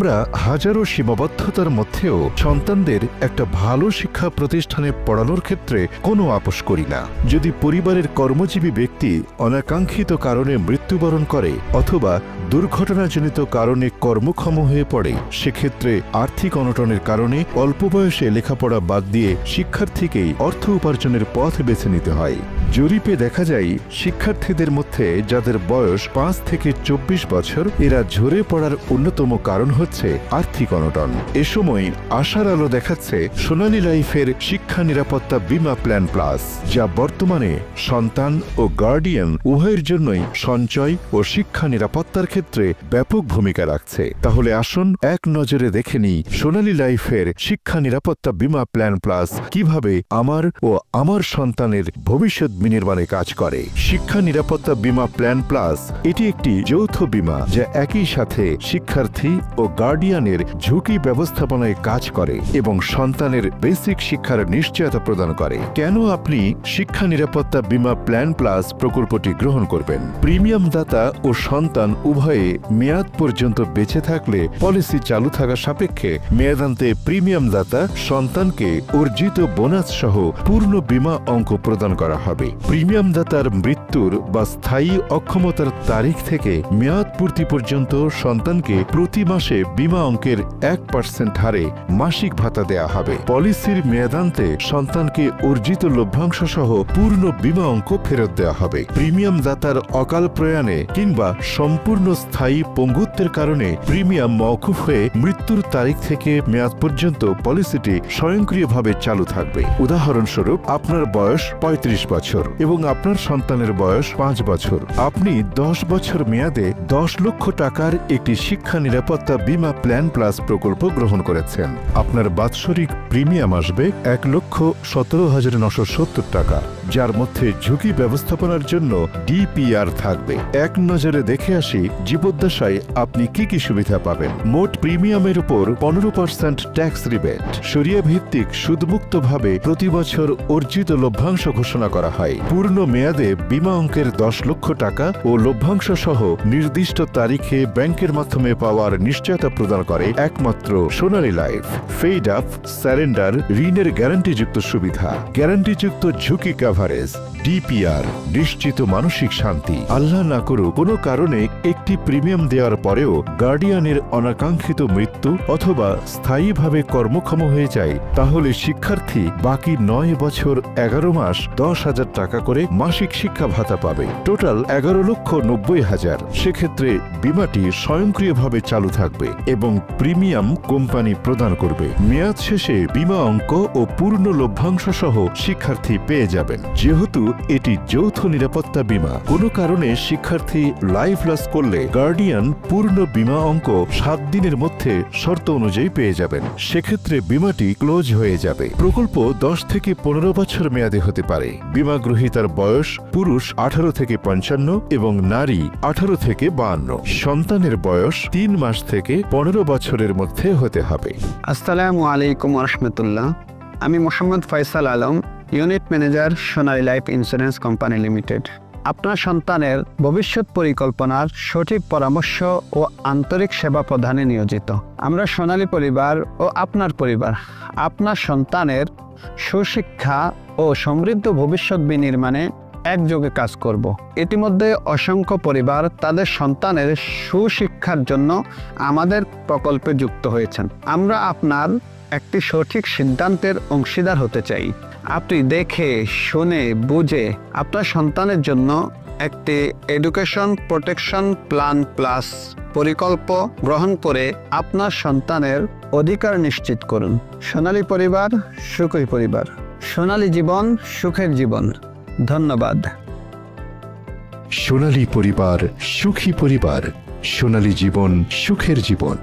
আমরা হাজারো সীমাবদ্ধতার মধ্যেও সন্তানদের একটা ভালো শিক্ষা প্রতিষ্ঠানে পড়ানোর ক্ষেত্রে কোনো আপোষ করি না। যদি পরিবারের কর্মজীবী ব্যক্তি অনাকাঙ্ক্ষিত কারণে মৃত্যুবরণ করে অথবা দুর্ঘটনাজনিত কারণে কর্মক্ষম হয়ে পড়ে, সেক্ষেত্রে আর্থিক অনটনের কারণে অল্প বয়সে লেখাপড়া বাদ দিয়ে শিক্ষার্থীকেই অর্থ উপার্জনের পথ বেছে নিতে হয়। জরিপে দেখা যায়, শিক্ষার্থীদের মধ্যে যাদের বয়স 5 থেকে 24 বছর, এরা ঝরে পড়ার অন্যতম কারণ হচ্ছে আর্থিক অনটন। এ সময় আশার আলো দেখাচ্ছে সোনালী লাইফের শিক্ষা নিরাপত্তা বীমা প্ল্যান প্লাস, যা বর্তমানে সন্তান ও গার্ডিয়ান উভয়ের জন্যই সঞ্চয় ও শিক্ষা নিরাপত্তার ক্ষেত্রে ব্যাপক ভূমিকা রাখছে। তাহলে আসুন এক নজরে দেখে নিই সোনালী লাইফের শিক্ষা নিরাপত্তা বীমা প্ল্যান প্লাস কিভাবে আমার ও আমার সন্তানের ভবিষ্যৎ বিনির্মাণে কাজ করে। শিক্ষা নিরাপত্তা বীমা প্ল্যান প্লাস এটি একটি যৌথ বীমা যা একই সাথে শিক্ষার্থী ও গার্ডিয়ানের ঝুঁকি ব্যবস্থাপনায় কাজ করে এবং সন্তানের বেসিক শিক্ষার নিশ্চয়তা প্রদান করে। কেন আপনি শিক্ষা নিরাপত্তা বীমা প্ল্যান প্লাস প্রকল্পটি গ্রহণ করবেন? প্রিমিয়াম দাতা ও সন্তান উভয়ে মেয়াদ পর্যন্ত বেঁচে থাকলে পলিসি চালু থাকা সাপেক্ষে মেয়াদান্তে প্রিমিয়াম দাতা সন্তানকে অর্জিত বোনাস সহ পূর্ণ বীমা অঙ্ক প্রদান করা হবে। প্রিমিয়াম দাতার মৃত্যুর বা স্থায়ী অক্ষমতার তারিখ থেকে মেয়াদ পূর্তি পর্যন্ত সন্তানকে প্রতি মাসে বীমা অঙ্কের 1% হারে মাসিক ভাতা দেয়া হবে। পলিসির মেয়াদান্তে সন্তানকে অর্জিত লভ্যাংশ সহ পূর্ণ বীমা অঙ্ক ফেরত দেওয়া হবে। প্রিমিয়াম দাতার অকাল প্রয়াণে কিংবা সম্পূর্ণ স্থায়ী পঙ্গুত্বের কারণে প্রিমিয়াম মওকুফ হয়ে মৃত্যুর তারিখ থেকে মেয়াদ পর্যন্ত পলিসিটি স্বয়ংক্রিয়ভাবে চালু থাকবে। উদাহরণস্বরূপ, আপনার বয়স 35 বছর এবং আপনার সন্তানের বয়স 5 বছর। আপনি 10 বছর মেয়াদে 10 লক্ষ টাকার একটি শিক্ষা নিরাপত্তা বীমা প্ল্যান প্লাস প্রকল্প গ্রহণ করেছেন। আপনার বাৎসরিক প্রিমিয়াম আসবে 1,17,970 টাকা, যার মধ্যে ঝুঁকি ব্যবস্থাপনার জন্য ডিপিআর থাকবে। এক নজরে দেখে আসি জীবদ্দশায় আপনি কি কি সুবিধা পাবেন। মোট প্রিমিয়ামের উপর 15% ট্যাক্স রিবেট, শরিয়া ভিত্তিক সুদমুক্তভাবে প্রতি বছর অর্জিত লভ্যাংশ ঘোষণা করা হয়। পূর্ণ মেয়াদে বীমা অঙ্কের 10 লক্ষ টাকা ও লভ্যাংশ সহ নির্দিষ্ট তারিখে ব্যাংকের মাধ্যমে পাওয়ার নিশ্চয়তা প্রদান করে একমাত্র সোনালী লাইফ। ফেড আপ, স্যারেন্ডার, ঋণের গ্যারান্টিযুক্ত সুবিধা, গ্যারান্টিযুক্ত ঝুঁকি কভারেজ, ডিপিআর, নিশ্চিত মানসিক শান্তি। আল্লাহ না করুক কোনো কারণে একটি প্রিমিয়াম দেওয়ার পরেও গার্ডিয়ানের অনাকাঙ্ক্ষিত মৃত্যু অথবা স্থায়ীভাবে কর্মক্ষম হয়ে যায়, তাহলে শিক্ষার্থী বাকি 9 বছর 11 মাস 10,000 টাকা করে মাসিক শিক্ষা ভাতা পাবে। টোটাল 11,90,000। সেক্ষেত্রে বীমাটি স্বয়ংক্রিয়ভাবে চালু থাকবে এবং প্রিমিয়াম কোম্পানি প্রদান করবে। মেয়াদ শেষে বীমা অঙ্ক ও পূর্ণ লভ্যাংশ সহ শিক্ষার্থী পেয়ে যাবেন। যেহেতু এটি যৌথ নিরাপত্তা বীমা, কোনো কারণে শিক্ষার্থী লাইফ লস করলে গার্ডিয়ান পূর্ণ বীমা অঙ্ক 7 দিনের মধ্যে শর্ত অনুযায়ী পেয়ে যাবেন। সেক্ষেত্রে বীমাটি ক্লোজ হয়ে যাবে। প্রকল্প 10 থেকে 15 বছর মেয়াদে হতে পারে। বীমা গ্রহীতার বয়স পুরুষ 18 থেকে 55 এবং নারী 18 থেকে 52। সন্তানের বয়স 3 মাস থেকে 15 বছরের মধ্যে হতে হবে। আসসালামু আলাইকুম ওয়া রাহমাতুল্লাহ। আমি মোহাম্মদ ফয়সাল আলম, ইউনিট ম্যানেজার সোনালী লাইফ ইন্স্যুরেন্স কোম্পানি লিমিটেড। আপনার সন্তানের ভবিষ্যৎ পরিকল্পনার সঠিক পরামর্শ ও আন্তরিক সেবা প্রদানে নিয়োজিত। আমরা সোনালী পরিবার ও আপনার পরিবার আপনার সন্তানের সুশিক্ষা ও সমৃদ্ধ ভবিষ্যৎ বিনির্মাণে একযোগে কাজ করব। ইতিমধ্যে অসংখ্য পরিবার তাদের সন্তানের সুশিক্ষার জন্য আমাদের প্রকল্পে যুক্ত হয়েছেন। আমরা আপনার একটি সঠিক সিদ্ধান্তের অংশীদার হতে চাই। আপনি দেখে শুনে বুঝে আপনার সন্তানের জন্য একটি এডুকেশন প্রোটেকশন প্ল্যান প্লাস পরিকল্প গ্রহণ করে আপনার সন্তানের অধিকার নিশ্চিত করুন। সোনালী পরিবার, সুখী পরিবার। সোনালী জীবন, সুখের জীবন। ধন্যবাদ। সোনালী পরিবার, সুখী পরিবার। সোনালী জীবন, সুখের জীবন।